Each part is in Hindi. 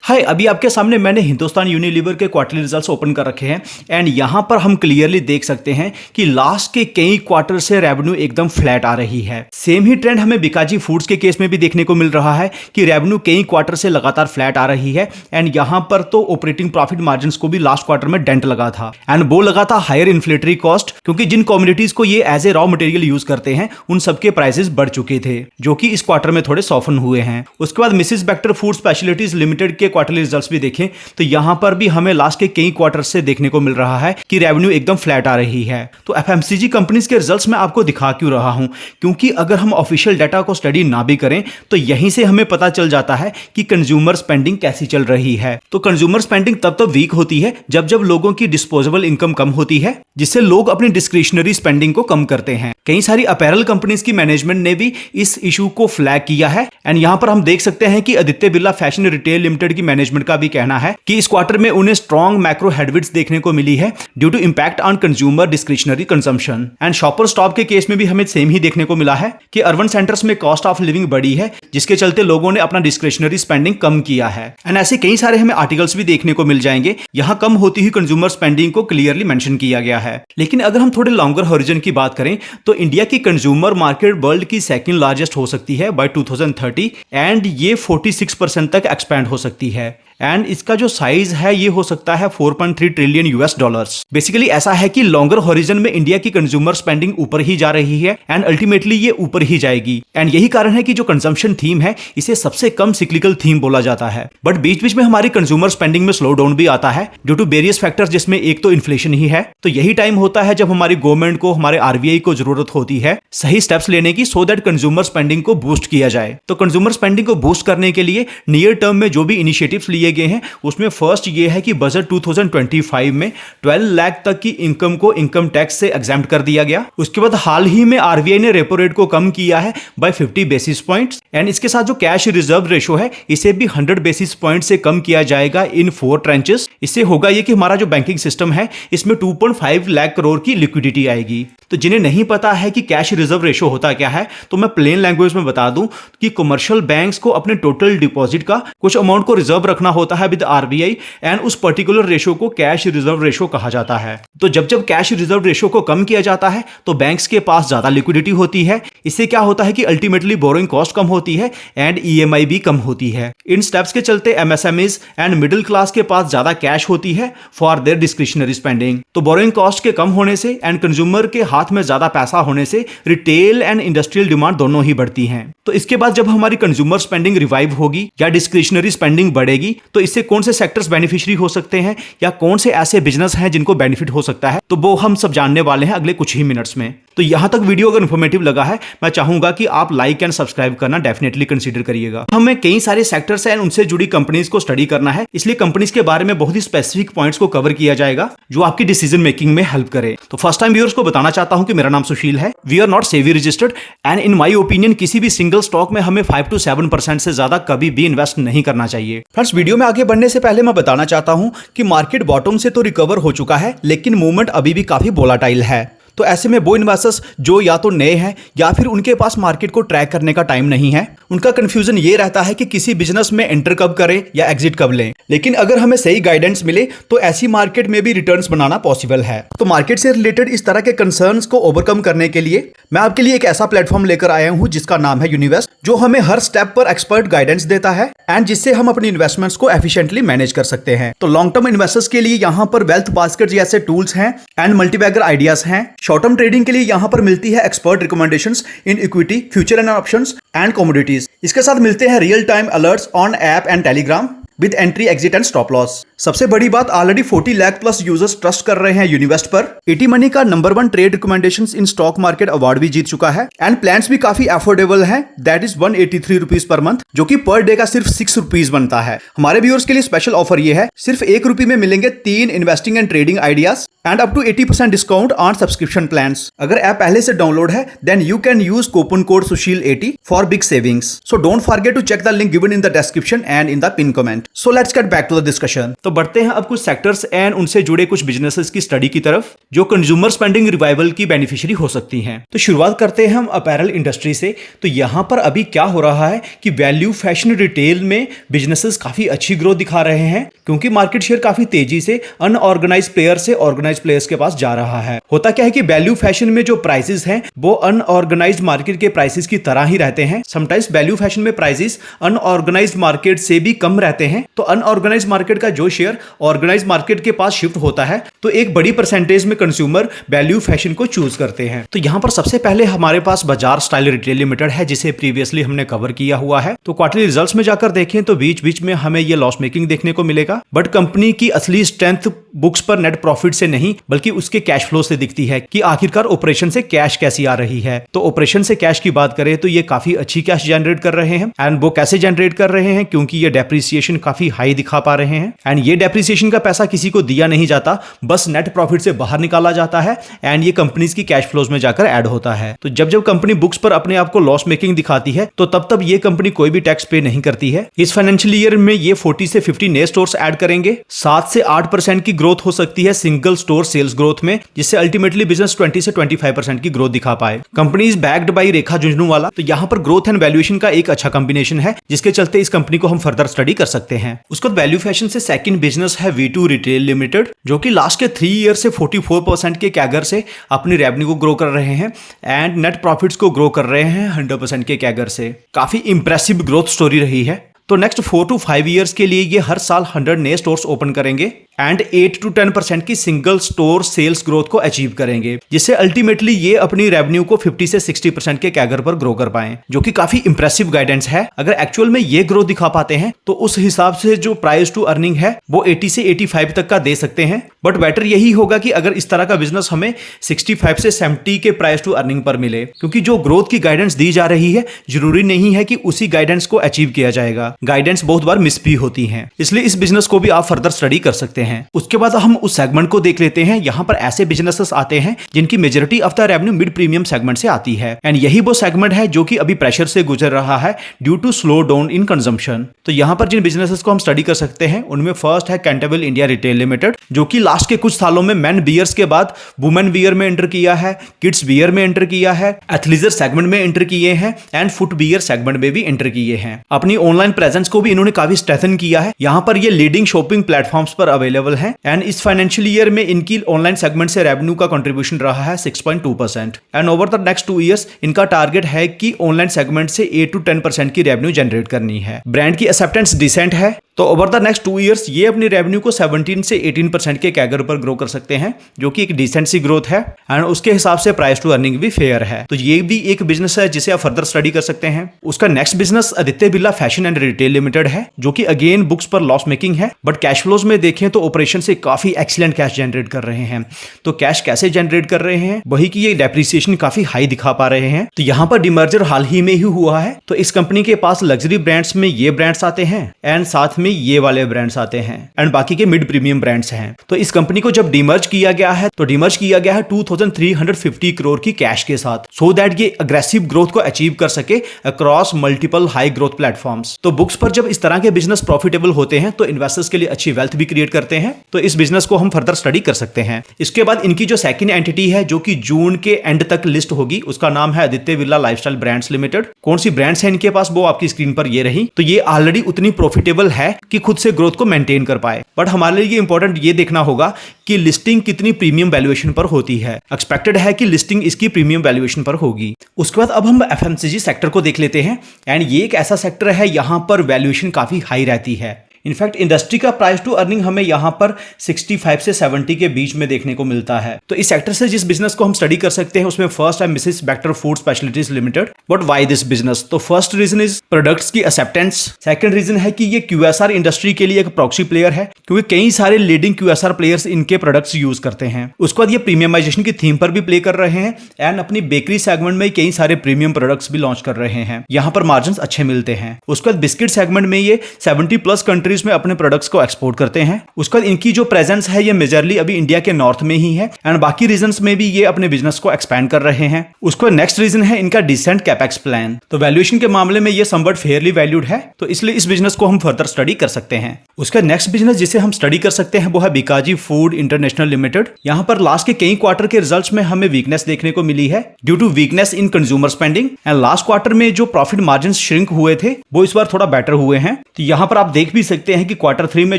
हाय, अभी आपके सामने मैंने हिंदुस्तान यूनिलीवर के क्वार्टरली रिजल्ट्स ओपन कर रखे हैं एंड यहाँ पर हम क्लियरली देख सकते हैं कि लास्ट के कई क्वार्टर से रेवेन्यू एकदम फ्लैट आ रही है। सेम ही ट्रेंड हमें बीकाजी फूड्स के केस में भी देखने को मिल रहा है कि रेवेन्यू कई क्वार्टर से लगातार फ्लैट आ रही है एंड यहाँ पर तो ऑपरेटिंग प्रॉफिट मार्जिन को भी लास्ट क्वार्टर में डेंट लगा था एंड वो लगा था हायर इन्फ्लेटरी कॉस्ट, क्योंकि जिन कम्युनिटीज को ये as a raw material use करते हैं उन सबके प्राइसेस बढ़ चुके थे, जो कि इस क्वार्टर में थोड़े सॉफन हुए हैं। उसके बाद Mrs Bector food specialities limited के क्वार्टरली रिजल्ट्स भी देखें तो यहां पर भी हमें लास्ट के कई क्वार्टर से देखने को मिल रहा है कि रेवेन्यू एकदम फ्लैट आ रही है। तो एफएमसीजी कंपनीज के रिजल्ट्स मैं आपको दिखा क्यों रहा हूं, क्योंकि अगर हम ऑफिशियल डाटा को स्टडी ना भी करें तो यहीं से हमें पता चल जाता है कि कंज्यूमर स्पेंडिंग कैसी चल रही है। तो कंज्यूमर स्पेंडिंग तब वीक होती है जब लोगों की डिस्पोजेबल इनकम कम होती है, जिससे लोग अपनी डिस्क्रिशनरी स्पेंडिंग को कम करते हैं। कई सारी अपैरल कंपनीज की मैनेजमेंट ने भी इस इशू को फ्लैग किया है एंड यहां पर हम देख सकते हैं कि Aditya Birla fashion retail limited की मैनेजमेंट का भी कहना है कि इस क्वार्टर में उन्हें स्ट्रॉन्ग मैक्रो हेडविंड्स देखने को मिली है due to impact on consumer discretionary consumption. And Shopper Stop के केस में भी हमें सेम ही देखने को मिला है कि अर्बन सेंटर्स में कॉस्ट ऑफ लिविंग बढ़ी है, जिसके चलते लोगों ने अपना डिस्क्रिशनरी स्पेंडिंग कम किया है। एंड ऐसे कई सारे हमें आर्टिकल्स भी देखने को मिल जाएंगे, यहां कम होती हुई कंज्यूमर स्पेंडिंग को क्लियरली मेंशन किया गया है। लेकिन अगर हम थोड़े लॉन्गर हॉरिजन की बात करें तो इंडिया की कंज्यूमर मार्केट वर्ल्ड की सेकंड लार्जेस्ट हो सकती है बाय 2030 एंड ये 46% तक एक्सपैंड हो सकती है एंड इसका जो साइज है ये हो सकता है 4.3 ट्रिलियन यूएस डॉलर्स। बेसिकली ऐसा है कि लॉन्गर हॉरिजन में इंडिया की कंज्यूमर स्पेंडिंग ऊपर ही जा रही है एंड अल्टीमेटली ये ऊपर ही जाएगी एंड यही कारण है कि जो कंजम्पशन थीम है इसे सबसे कम सिक्लिकल थीम बोला जाता है। बट बीच बीच में हमारी कंज्यूमर स्पेंडिंग में स्लो डाउन भी आता है ड्यू टू वेरियस फैक्टर्स, जिसमें एक तो इन्फ्लेशन ही है। तो यही टाइम होता है जब हमारी गवर्नमेंट को, हमारे आरबीआई को जरूरत होती है सही स्टेप्स लेने की, सो दैट कंज्यूमर स्पेंडिंग को बूस्ट किया जाए। तो कंज्यूमर स्पेंडिंग को बूस्ट करने के लिए नियर टर्म में जो भी इनिशिएटिव्स लिए गए हैं उसमें फर्स्ट ये है कि बजट 2025 में 12 लाख तक की इनकम को इनकम टैक्स से एग्जेम्प्ट कर दिया गया। उसके बाद हाल ही में आरबीआई ने रेपो रेट को कम किया है बाय 50 बेसिस पॉइंट्स एंड इसके साथ जो कैश रिजर्व रेशो है इसे भी 100 बेसिस पॉइंट से कम किया जाएगा इन 4 ट्रेंचेस। इससे होगा ये कि हमारा जो बैंकिंग सिस्टम है इसमें 2.5 लाख करोड़ की लिक्विडिटी आएगी। तो जिन्हें नहीं पता है कि कैश रिजर्व रेशो होता क्या है तो मैं प्लेन लैंग्वेज में बता दूं कि कमर्शियल बैंक्स को अपने टोटल डिपॉजिट का कुछ अमाउंट को रिजर्व रखना होता है विद आरबीआई एंड उस पर्टिकुलर रेशो को कैश रिजर्व रेशो कहा जाता है। तो जब कैश रिजर्व रेशो को कम किया जाता है तो बैंक्स के पास ज्यादा लिक्विडिटी होती है। इससे क्या होता है कि अल्टीमेटली बोरोइंग कॉस्ट कम होती है एंड ईएमआई भी कम होती है। इन स्टेप्स के चलते एमएसएमईज एंड मिडिल क्लास के पास ज्यादा कैश होती है फॉर देयर डिस्क्रिशनरी स्पेंडिंग। तो बोरोइंग कॉस्ट के कम होने से एंड कंज्यूमर के हाथ में ज्यादा पैसा होने से रिटेल एंड इंडस्ट्रियल डिमांड दोनों ही बढ़ती हैं। तो इसके बाद जब हमारी कंज्यूमर स्पेंडिंग रिवाइव होगी या डिस्क्रिशनरी स्पेंडिंग बढ़ेगी तो इससे कौन से सेक्टर्स बेनिफिशियरी हो सकते हैं या कौन से ऐसे बिजनेस हैं जिनको बेनिफिट हो सकता है, तो वो हम सब जानने वाले हैं अगले कुछ ही मिनट्स में। तो यहां तक वीडियो अगर इन्फॉर्मेटिव लगा है मैं चाहूंगा कि आप लाइक एंड सब्सक्राइब करना डेफिनेटली कंसीडर करिएगा। हमें कई सारे सेक्टर्स एंड उनसे जुड़ी कंपनीज को स्टडी करना है, इसलिए कंपनीज के बारे में बहुत ही स्पेसिफिक पॉइंट्स को कवर किया जाएगा जो आपकी डिसीजन मेकिंग में हेल्प करे। तो फर्स्ट टाइम व्यूअर्स को बताना चाहता हूं कि मेरा नाम सुशील है। We are not SEBI registered and in my opinion किसी भी सिंगल स्टॉक में हमें 5 to 7% से ज्यादा कभी भी इन्वेस्ट नहीं करना चाहिए। फ्रेंड्स, वीडियो में आगे बढ़ने से पहले मैं बताना चाहता हूं कि मार्केट बॉटम से तो रिकवर हो चुका है लेकिन मूवमेंट अभी भी काफी वोलाटाइल है। तो ऐसे में वो इन्वेस्टर्स जो या तो नए हैं या फिर उनके पास मार्केट को ट्रैक करने का टाइम नहीं है, उनका कंफ्यूजन ये रहता है कि किसी बिजनेस में एंटर कब करें या एग्जिट कब लें। लेकिन अगर हमें सही गाइडेंस मिले तो ऐसी मार्केट में भी रिटर्न्स बनाना पॉसिबल है। तो मार्केट से रिलेटेड इस तरह के कंसर्न्स को ओवरकम करने के लिए मैं आपके लिए एक ऐसा प्लेटफॉर्म लेकर आया हूं जिसका नाम है यूनिवेस्ट, जो हमें हर स्टेप पर एक्सपर्ट गाइडेंस देता है एंड जिससे हम अपनी इन्वेस्टमेंट्स को एफिशिएंटली मैनेज कर सकते हैं। तो लॉन्ग टर्म इन्वेस्टर्स के लिए यहाँ पर वेल्थ बास्केट जैसे टूल्स हैं एंड मल्टीबैगर आइडियाज हैं। शॉर्ट टर्म ट्रेडिंग के लिए यहाँ पर मिलती है expert recommendations in equity, future and options and commodities. इसके साथ मिलते हैं real time alerts on app and Telegram with entry, exit and stop loss. सबसे बड़ी बात, already 40 lakh plus users trust कर रहे हैं यूनिवेस्ट पर। एटी मनी का number 1 trade recommendations in stock market award भी जीत चुका है एंड प्लान्स भी काफी अफोर्डेबल हैं, that is 183 rupees per month, जो कि पर डे का सिर्फ 6 रुपीज बनता है। हमारे व्यूअर्स के लिए स्पेशल ऑफर ये है, सिर्फ 1 रुपये में मिलेंगे 3 investing and trading ideas and up to 80% discount on subscription plans. अगर ऐप पहले से डाउनलोड है then you can use coupon code सुशील80 for big savings. So don't forget to check the link given in the description and in the pin comment. So let's get back to the discussion. तो बढ़ते हैं अब कुछ सेक्टर्स एंड उनसे जुड़े कुछ बिजनेसेस की स्टडी की तरफ जो कंज्यूमर स्पेंडिंग रिवाइवल की बेनिफिशियरी हो सकती हैं। तो शुरुआत करते हैं हम अपैरल इंडस्ट्री से। तो यहां पर अभी क्या हो रहा है कि वैल्यू फैशन रिटेल में बिजनेसेस काफी अच्छी ग्रोथ दिखा रहे हैं क्योंकि मार्केट शेयर काफी तेजी से अनऑर्गेनाइज्ड प्लेयर से ऑर्गेनाइज्ड प्लेयर्स के पास जा रहा है। होता क्या है कि वैल्यू फैशन में जो प्राइसेस हैं वो अनऑर्गेनाइज्ड मार्केट के प्राइसेस की तरह ही रहते हैं। समटाइम्स वैल्यू फैशन में प्राइसेस अनऑर्गेनाइज्ड मार्केट से भी कम रहते हैं। तो अनऑर्गेनाइज्ड मार्केट का जो शेयर ऑर्गेनाइज्ड मार्केट के पास शिफ्ट होता है तो एक बड़ी परसेंटेज में कंज्यूमर वैल्यू फैशन को चूज करते हैं। तो यहां पर सबसे पहले हमारे पास बाजार स्टाइल रिटेल लिमिटेड है जिसे प्रीवियसली हमने कवर किया हुआ है। तो क्वार्टरली रिजल्ट्स में जाकर देखें तो बीच बीच में हमें यह लॉस मेकिंग देखने को मिलेगा, बट कंपनी की असली स्ट्रेंथ बुक्स पर नेट प्रॉफिट से नहीं बल्कि उसके कैश फ्लो से दिखती है कि आखिरकार ऑपरेशन से कैश कैसी आ रही है। तो ऑपरेशन से कैश की बात करें तो ये काफी अच्छी कैश जनरेट कर रहे हैं। एंड वो कैसे जनरेट कर रहे हैं, क्योंकि ये डेप्रिसिएशन काफी हाई दिखा पा रहे हैं। एंड ये डेप्रिसिएशन का पैसा किसी को दिया नहीं जाता, बस नेट प्रॉफिट से बाहर निकाला जाता है एंड ये कंपनीज की कैश फ्लोज में जाकर ऐड होता है। तो जब जब कंपनी बुक्स पर अपने आप को लॉस मेकिंग दिखाती है तो तब ये कंपनी कोई भी टैक्स पे नहीं करती है। इस फाइनेंशियल ईयर में ये 40 से 50 नए स्टोर्स ऐड करेंगे। 7 से 8% की ग्रोथ हो सकती है सिंगल स्टोर सेल्स ग्रोथ में, जिससे अल्टीमेटली बिजनेस 20 से 25% की ग्रोथ दिखा पाए। कंपनी इज बैक्ड बाय रेखा झुंझुनवाला। तो यहाँ पर ग्रोथ एंड वैल्यूएशन का एक अच्छा कॉम्बिनेशन है जिसके चलते इस कंपनी को हम फर्दर स्टडी कर सकते हैं। उसके बाद वैल्यू फैशन से सेकंड बिजनेस है V2 रिटेल लिमिटेड जो कि लास्ट के 3 ईयर से 44% के कैगर से अपनी रेवेन्यू को ग्रो कर रहे हैं एंड नेट प्रॉफिट्स को ग्रो कर रहे हैं 100% के कैगर से। काफी इंप्रेसिव ग्रोथ स्टोरी रही है। तो नेक्स्ट 4 to 5 ईयर्स के लिए ये हर साल 100 नए स्टोर्स ओपन करेंगे एंड 8 to 10% की सिंगल स्टोर सेल्स ग्रोथ को अचीव करेंगे, जिससे अल्टीमेटली ये अपनी रेवेन्यू को 50 से 60% के कैगर पर ग्रो कर पाए, जो कि काफी इंप्रेसिव गाइडेंस है। अगर एक्चुअल में ये ग्रोथ दिखा पाते हैं तो उस हिसाब से जो प्राइस टू अर्निंग है वो 80 से 85 तक का दे सकते हैं। बट बेटर यही होगा कि अगर इस तरह का बिजनेस हमें 65 से 70 के प्राइस टू अर्निंग पर मिले, क्योंकि जो ग्रोथ की गाइडेंस दी जा रही है जरूरी नहीं है कि उसी गाइडेंस को अचीव किया जाएगा। गाइडेंस बहुत बार मिस भी होती है, इसलिए इस बिजनेस को भी आप फर्दर स्टडी कर सकते हैं। उसके बाद हम उस सेगमेंट को देख लेते हैं। यहाँ पर ऐसे बिजनेसेस आते हैं जिनकी majority of the revenue mid premium segment से आती है एंड यही वो सेगमेंट है जो कि अभी प्रेशर से गुजर रहा है due to slow down in consumption. तो यहाँ पर जिन बिजनेसेस को हम स्टडी कर सकते हैं उनमें फर्स्ट है कैंटेबल इंडिया रिटेल लिमिटेड जो कि लास्ट के कुछ सालों में मेन बियर्स के बाद वुमेन बियर में एंटर किया है, किड्स बियर में एंटर किया है, एथलीजर सेगमेंट में एंटर किए हैं एंड फुट बियर सेगमेंट में भी एंटर किए हैं। अपनी ऑनलाइन प्रेजेंस को भी इन्होंने काफी स्ट्रेंथन किया है। यहाँ पर ये लीडिंग शॉपिंग प्लेटफॉर्म्स पर अवेलेबल है एंड इस फाइनेंशियल ईयर में इनकी ऑनलाइन सेगमेंट से रेवेन्यू का कंट्रीब्यूशन रहा है 6.2% and over the next 2 years इनका टारगेट है कि ऑनलाइन सेगमेंट से 8 to 10% की रेवेन्यू जनरेट करनी है। ब्रांड की एक्सेप्टेंस डिसेंट है, तो ओवर द नेक्स्ट 2 इयर्स ये अपनी रेवेन्यू को 17 से 18% के कैगर पर ग्रो कर सकते हैं, जो कि एक डिसेंट सी ग्रोथ है एंड उसके हिसाब से प्राइस टू अर्निंग भी फेयर है। तो ये भी एक बिजनेस है जिसे आप फर्दर स्टडी कर सकते हैं। उसका next business Aditya Birla fashion and retail limited है जो कि अगेन बुक्स पर लॉस मेकिंग है, बट कैश फ्लोज में देखें तो ऑपरेशन से काफी एक्सीलेंट कैश जनरेट कर रहे हैं। तो कैश कैसे जनरेट कर रहे हैं, वही कि ये डेप्रिसिएशन काफी हाई दिखा पा रहे हैं। तो यहाँ पर डिमर्जर हाल ही में ही हुआ है, तो इस कंपनी के पास लग्जरी ब्रांड्स में ये ब्रांड्स आते हैं एंड साथ में ये वाले ब्रांड्स आते हैं एंड बाकी के मिड प्रीमियम ब्रांड्स हैं। तो इस कंपनी को जब डिमर्ज किया गया है तो डिमर्ज किया गया है 2350 करोड़ की कैश के साथ, सो दैट ये अग्रेसिव ग्रोथ को अचीव कर सके across multiple high growth platforms. तो बुक्स पर जब इस तरह के बिजनेस प्रॉफिटेबल होते हैं तो इन्वेस्टर्स के लिए अच्छी वेल्थ भी क्रिएट करते हैं। तो इस बिजनेस को हम फर्दर स्टडी कर सकते हैं। इसके बाद इनकी जो सेकंड एंटिटी है जो कि जून के एंड तक लिस्ट होगी, उसका नाम है Aditya Birla lifestyle brands limited. कौन सी ब्रांड्स है इनके पास वो आपकी स्क्रीन पर ये रही। तो ये ऑलरेडी उतनी प्रॉफिटेबल है कि खुद से ग्रोथ को मेंटेन कर पाए, बट हमारे लिए इंपॉर्टेंट ये देखना होगा कि लिस्टिंग कितनी प्रीमियम वैल्यूएशन पर होती है। एक्सपेक्टेड है कि लिस्टिंग इसकी प्रीमियम वैल्यूएशन पर होगी। उसके बाद अब हम एफएमसीजी सेक्टर को देख लेते हैं एंड ये एक ऐसा सेक्टर है यहां पर वैल्यूएशन काफी हाई रहती है। इनफैक्ट इंडस्ट्री का प्राइस टू अर्निंग हमें यहां पर 65 से 70 के बीच में देखने को मिलता है। तो इस सेक्टर से जिस बिजनेस को हम स्टडी कर सकते हैं उसमें फर्स्ट है Mrs Bector food specialities limited. But why this business? तो फर्स्ट रीजन इज प्रोडक्ट्स की एक्सेप्टेंस। सेकंड रीजन है कि ये क्यूएसआर इंडस्ट्री के लिए एक प्रॉक्सी प्लेयर है, क्योंकि कई सारे लीडिंग क्यूएसआर प्लेयर्स इनके प्रोडक्ट्स यूज करते हैं। उसके बाद ये प्रीमियमाइजेशन की थीम पर भी प्ले कर रहे हैं एंड अपनी बेकरी सेगमेंट में कई सारे प्रीमियम प्रोडक्ट्स भी लॉन्च कर रहे हैं। यहां पर मार्जिन अच्छे मिलते हैं। उसके बाद बिस्किट सेगमेंट में ये 70+ कंट्रीज कंट्रीज में अपने प्रोडक्ट्स को एक्सपोर्ट करते हैं। उसके बाद इनकी जो प्रेजेंस है ये मेजरली अभी इंडिया के नॉर्थ में ही है एंड बाकी रीजन्स में भी ये अपने बिजनेस को एक्सपैंड कर रहे हैं। उसका नेक्स्ट रीजन है इनका डिसेंट कैपेक्स प्लान। तो वैल्यूएशन के मामले में ये समवट फेयरली वैल्यूड है, तो इसलिए इस बिजनेस को हम फर्दर स्टडी कर सकते हैं। उसका नेक्स्ट बिजनेस जिसे हम स्टडी कर सकते हैं वो है बिकाजी फूड इंटरनेशनल लिमिटेड। यहाँ पर लास्ट के कई क्वार्टर के रिजल्ट्स में हमें वीकनेस देखने को मिली है due to weakness in consumer spending and last quarter में जो प्रॉफिट मार्जिन श्रिंक हुए थे वो इस बार थोड़ा बेटर हुए हैं। तो यहाँ पर आप देख भी सकते हैं कि क्वार्टर 3 में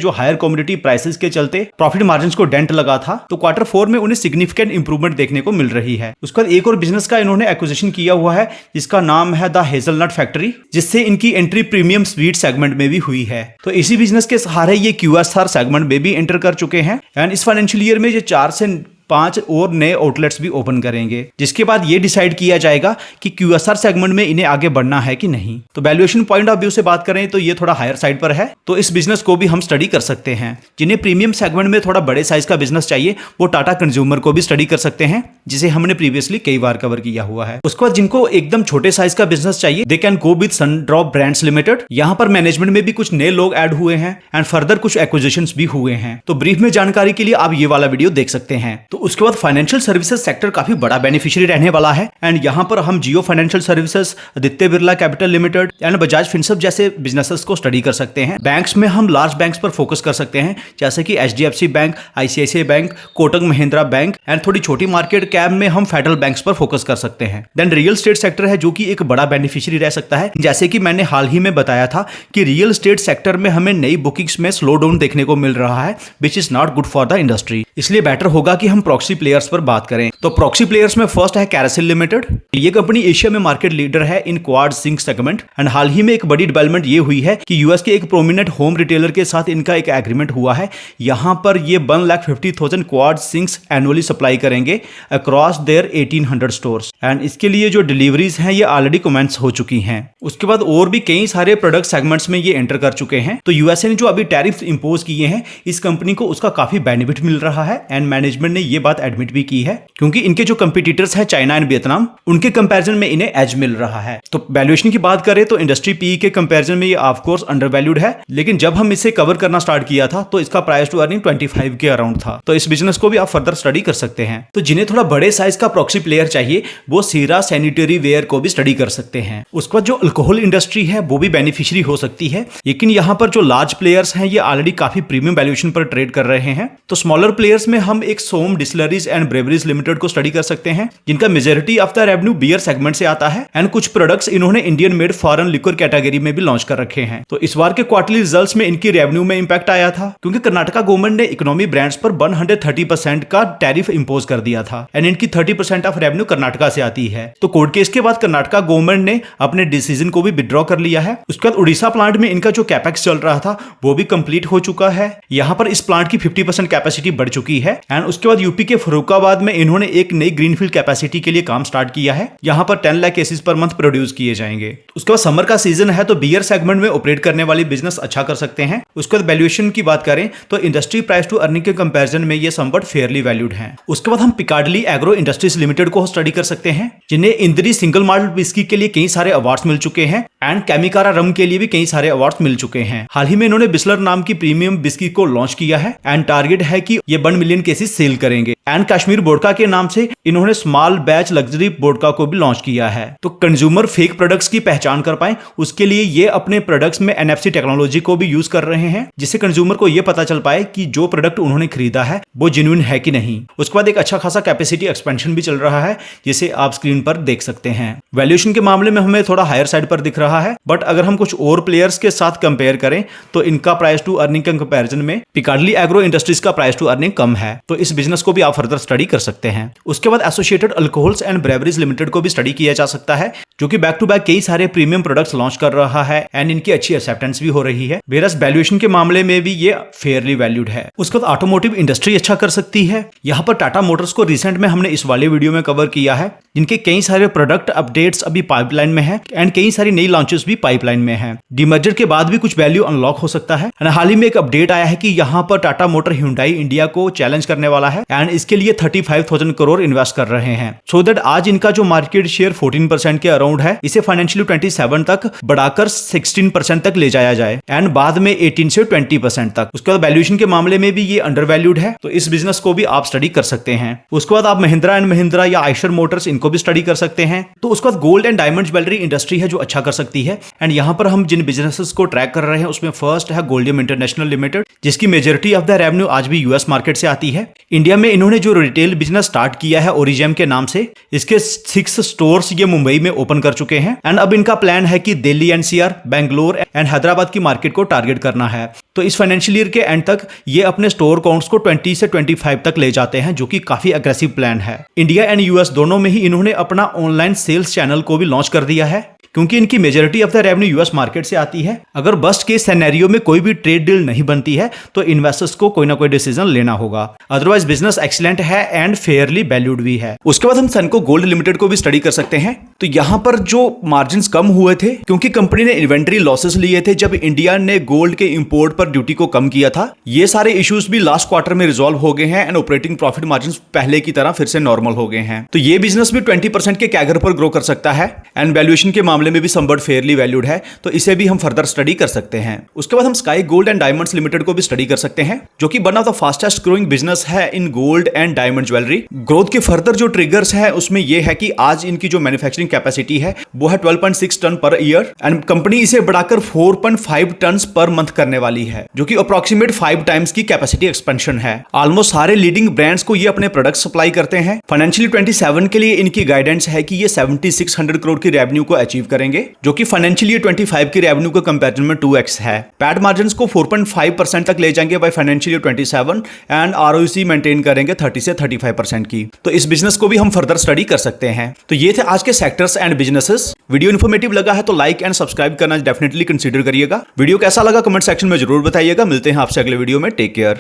जो हायर कमोडिटी प्राइसेस के चलते प्रॉफिट मार्जिन को डेंट लगा था, तो क्वार्टर 4 में उन्हें सिग्निफिकेंट इंप्रूवमेंट देखने को मिल रही है। उसके बाद एक और बिजनेस का इन्होंने एक्विजिशन किया हुआ है जिसका नाम है द हेजलनट फैक्ट्री, जिससे इनकी एंट्री प्रीमियम स्वीट सेगमेंट में भी हुई है। तो इसी बिजनेस के सहारे ये QSR सेगमेंट में भी एंटर कर चुके हैं एंड इस फाइनेंशियल ईयर में ये 4 से 5 और नए आउटलेट्स भी ओपन करेंगे, जिसके बाद ये डिसाइड किया जाएगा कि QSR सेगमेंट में इन्हें आगे बढ़ना है कि नहीं। तो वैल्यूएशन पॉइंट ऑफ व्यू से बात करें तो ये थोड़ा हायर साइड पर है, तो इस बिजनेस को भी हम स्टडी कर सकते हैं। जिन्हें प्रीमियम सेगमेंट में थोड़ा बड़े साइज का बिजनेस चाहिए वो टाटा कंज्यूमर को भी स्टडी कर सकते हैं, जिसे हमने प्रीवियसली कई बार कवर किया हुआ है। उसके बाद जिनको एकदम छोटे साइज का बिजनेस चाहिए they can go with Sundrop brands limited. यहाँ पर मैनेजमेंट में भी कुछ नए लोग ऐड हुए हैं एंड फर्दर कुछ एक्विजिशंस भी हुए हैं। तो ब्रीफ में जानकारी के लिए आप ये वाला वीडियो देख सकते हैं। तो उसके बाद फाइनेंशियल सर्विसेज सेक्टर काफी बड़ा बेनिफिशियरी रहने वाला है एंड यहाँ पर हम Jio financial services, Aditya Birla capital limited and Bajaj Finserv जैसे बिजनेसेस को स्टडी कर सकते हैं। बैंक्स में हम लार्ज बैंक्स पर फोकस कर सकते हैं जैसे कि HDFC bank, ICICI bank, Kotak Mahindra bank and थोड़ी छोटी मार्केट कैप में हम फेडरल बैंक्स पर फोकस कर सकते हैं। देन रियल एस्टेट सेक्टर है जो कि एक बड़ा बेनिफिशियरी रह सकता है, जैसे कि मैंने हाल ही में बताया था कि रियल एस्टेट सेक्टर में हमें नई बुकिंग्स में स्लो डाउन देखने को मिल रहा है which is not good for the industry. इसलिए बेटर होगा कि हम प्रॉक्सी प्लेयर्स पर बात करें। तो प्रॉक्सी प्लेयर्स में फर्स्ट है कैरासिल लिमिटेड। ये कंपनी एशिया में मार्केट लीडर है इन क्वाड सिंक सेगमेंट एंड हाल ही में एक बड़ी डेवलपमेंट ये हुई है कि यूएस के एक प्रोमिनेंट होम रिटेलर के साथ इनका एक एग्रीमेंट हुआ है। यहां पर ये 1,50,000 क्वाड सिंक्स एनुअली सप्लाई करेंगे अक्रॉस देयर 1800 स्टोर्स एंड इसके लिए जो डिलीवरीज हैं ये ऑलरेडी कमेंस हो चुकी हैं। उसके बाद और भी कई सारे प्रोडक्ट सेगमेंट्स में ये एंटर कर चुके हैं। तो यूएसए ने जो अभी टैरिफ इंपोज किए हैं इस कंपनी को उसका काफी बेनिफिट मिल रहा है एंड मैनेजमेंट ने ये बात एडमिट भी की है, क्योंकि इनके जो कंपटीटर्स हैं चाइना एंड वियतनाम उनके कंपैरिजन में इन्हें एज मिल रहा है। तो वैल्यूएशन की बात करें तो इंडस्ट्री पीई के कंपैरिजन में ये ऑफ कोर्स अंडर वैल्यूड है, लेकिन जब हम इसे कवर करना स्टार्ट किया था तो इसका प्राइस टू अर्निंग 25 के अराउंड था। तो इस बिजनेस को भी आप फर्दर स्टडी कर सकते हैं। तो जिन्हें थोड़ा बड़े साइज का प्रॉक्सी प्लेयर चाहिए वो सीरा सैनिटरी वेयर को भी स्टडी कर सकते हैं। उसके बाद जो अल्कोहल इंडस्ट्री है वो भी बेनिफिशियरी हो सकती है, लेकिन यहाँ पर जो लार्ज प्लेयर्स हैं ये ऑलरेडी काफी प्रीमियम वैल्यूएशन पर ट्रेड कर रहे हैं। तो स्मॉलर प्लेयर्स में हम एक Som distilleries and breweries limited को स्टडी कर सकते हैं, जिनका majority of the revenue beer segment से आता है एंड कुछ प्रोडक्ट्स इन्होंने Indian made foreign liquid category में भी लॉन्च कर रखे हैं। तो इस बार के क्वार्टरली रिजल्ट्स में इनकी रेवेन्यू में इंपैक्ट आया था, क्योंकि कर्नाटका गवर्नमेंट ने इकोनॉमी ब्रांड्स पर 130% का टैरिफ इंपोज कर दिया था एंड इनकी 30% ऑफ रेवेन्यू कर्नाटका से आती है। तो कोर्ट केस के बाद कर्नाटका गवर्नमेंट ने अपने डिसीजन को भी विड्रॉ कर लिया है। उसके बाद उड़ीसा प्लांट में इनका जो कैपेक्स चल रहा था वो भी कंप्लीट हो चुका है। यहाँ पर इस प्लांट की 50% कैपेसिटी बढ़ चुकी है एंड उसके बाद यूपी के फरुखाबाद में इन्होंने एक नई ग्रीनफील्ड कैपेसिटी के लिए काम स्टार्ट किया है। यहाँ पर 10 lakh cases per month produce किए जाएंगे। उसके बाद समर का सीजन है तो बियर सेगमेंट में ऑपरेट करने वाली बिजनेस अच्छा कर सकते हैं। उसके बाद वैल्यूएशन की बात करें तो इंडस्ट्री प्राइस टू अर्निंग के कंपैरिजन में ये समवट फेयरली वैल्यूड है। उसके बाद हम पिकार्डली एग्रो इंडस्ट्रीज लिमिटेड को स्टडी कर सकते हैं, जिन्हें इंद्री सिंगल माल्ट विस्की के लिए कई सारे अवार्ड्स मिल चुके हैं एंड केमिकारा रम के लिए भी कई सारे अवार्ड्स मिल चुके हैं। हाल ही में इन्होंने बिस्लर नाम की प्रीमियम बिस्की को लॉन्च किया है एंड टारगेट है कि ये 1 मिलियन केसेस सेल करेंगे एंड कश्मीर वोडका के नाम से इन्होंने स्मॉल बैच लग्जरी वोडका को भी लॉन्च किया है। तो कंज्यूमर फेक प्रोडक्ट्स की पहचान कर पाए उसके लिए ये अपने प्रोडक्ट्स में NFC टेक्नोलॉजी को भी यूज कर रहे हैं, जिससे कंज्यूमर को ये पता चल पाए कि जो प्रोडक्ट उन्होंने खरीदा है वो जेन्युइन है कि नहीं। उसके बाद एक अच्छा खासा कैपेसिटी एक्सपेंशन भी चल रहा है, जिसे आप स्क्रीन पर देख सकते हैं। वैल्यूएशन के मामले में हमें थोड़ा हायर साइड पर दिख रहा है, बट अगर हम कुछ और प्लेयर्स के साथ कंपेयर करें तो इनका प्राइस टू अर्निंग के कंपैरिजन में पिकार्डली एग्रो इंडस्ट्रीज का प्राइस टू अर्निंग कम है। तो इस बिजनेस को भी आप फर्दर स्टडी कर सकते हैं। उसके बाद associated alcohols and breweries limited को भी स्टडी किया जा सकता है, जो कि बैक टू बैक कई सारे प्रीमियम प्रोडक्ट्स लॉन्च कर रहा है एंड इनकी अच्छी एक्सेप्टेंस भी हो रही है। वेरस वैल्यूएशन के मामले में भी ये फेयरली वैल्यूड है। उसके बाद ऑटोमोटिव इंडस्ट्री अच्छा कर सकती है। यहाँ पर टाटा मोटर्स को रिसेंट में हमने इस वाले वीडियो में कवर किया है, इनके कई सारे प्रोडक्ट अपडेट्स अभी पाइपलाइन में है एंड कई सारी नई लॉन्चेस भी पाइपलाइन में है। डीमर्जर के बाद भी कुछ वैल्यू अनलॉक हो सकता है एंड हाल ही में एक अपडेट आया है कि यहाँ पर टाटा मोटर ह्युंडई इंडिया को चैलेंज करने वाला है एंड इसके लिए 35,000 करोड़ इन्वेस्ट कर रहे हैं। सो दैट आज इनका जो मार्केट शेयर 14% के अराउंड है, इसे फाइनेंशियल 27 तक बढ़ाकर 16% तक ले जाया जाए एंड बाद में 18 से 20% तक। उसके बाद वैल्यूएशन के मामले में भी ये अंडर वैल्यूड है, तो इस बिजनेस को भी आप स्टडी कर सकते हैं। उसके बाद आप महिंद्रा एंड महिंद्रा या आयशर मोटर्स इनको भी स्टडी कर सकते हैं। तो उसके बाद gold and diamond jewellery industry है जो अच्छा कर सकती है एंड यहाँ पर हम जिन बिजनेसेस को ट्रैक कर रहे हैं उसमें फर्स्ट है गोल्डियम इंटरनेशनल लिमिटेड, जिसकी मेजॉरिटी ऑफ द रेवेन्यू आज भी यूएस मार्केट से आती है। इंडिया में इन्होंने जो रिटेल बिजनेस स्टार्ट किया है ओरिजियम के नाम से, इसके 6 स्टोर्स ये मुंबई में ओपन कर चुके हैं एंड अब इनका प्लान है कि दिल्ली एनसीआर, बेंगलोर एंड हैदराबाद की मार्केट को टारगेट करना है। तो इस फाइनेंशियल ईयर के एंड तक ये अपने स्टोर काउंट्स को 20 से 25 तक ले जाते हैं, जो कि काफी अग्रेसिव प्लान है। इंडिया एंड यूएस दोनों में ही इन्होंने अपना ऑनलाइन सेल्स चैनल को भी लॉन्च कर दिया है, क्योंकि इनकी majority of the revenue US market से आती है। अगर बस्ट केस सिनेरियो में कोई भी ट्रेड डील नहीं बनती है तो इन्वेस्टर्स को कोई ना कोई डिसीजन लेना होगा। अदरवाइज बिजनेस एक्सीलेंट है एंड फेयरली वैल्यूड भी है। उसके बाद हम सनको गोल्ड लिमिटेड को भी स्टडी कर सकते हैं। तो यहां पर जो मार्जिन कम हुए थे क्योंकि कंपनी ने इन्वेंट्री लॉसेस लिए थे जब इंडिया ने गोल्ड के इंपोर्ट पर ड्यूटी को कम किया था। ये सारे इश्यूज भी लास्ट क्वार्टर में रिजॉल्व हो गए हैं एंड ऑपरेटिंग प्रॉफिट मार्जिन पहले की तरह फिर से नॉर्मल हो गए हैं। तो ये बिजनेस भी 20% के कैगर पर ग्रो कर सकता है एंड वैल्यूएशन के मामले में भी समवट फेयरली वैल्यूड है, तो इसे भी हम फर्दर स्टडी कर सकते हैं। उसके बाद हम sky gold and diamonds limited को भी स्टडी कर सकते हैं, जो कि one of the fastest growing business है in gold and diamond jewellery. Growth के फर्दर जो ट्रिगर्स है उसमें यह है कि आज इनकी जो मैन्युफैक्चरिंग कैपेसिटी है वो है 12.6 ton per year and company इसे बढ़ाकर 4.5 टन पर मंथ करने वाली है, जो कि अप्रोक्सीमेट 5 टाइम्स की कैपेसिटी एक्सपेंशन है। ऑलमोस्ट सारे लीडिंग ब्रांड्स को ये अपने प्रोडक्ट सप्लाई करते हैं। फाइनेंशियल 27 के लिए इनकी गाइडेंस है कि ये 7600 करोड़ की रेवेन्यू को अचीव करेंगे, जो कि फाइनेंशियल ईयर 25 की रेवेन्यू के कंपैरिजन में 2x है। पैट मार्जिन्स को 4.5% तक ले जाएंगे by financial year 27 and ROC maintain करेंगे 30 से 35% की। तो इस बिजनेस को भी हम फर्दर स्टडी कर सकते हैं। तो ये थे आज के sectors and businesses. Video informative लगा है तो लाइक एंड सब्सक्राइब करना डेफिनेटली कंसीडर करिएगा। वीडियो कैसा लगा कमेंट सेक्शन में जरूर बताइएगा। मिलते हैं आपसे अगले वीडियो में। Take care.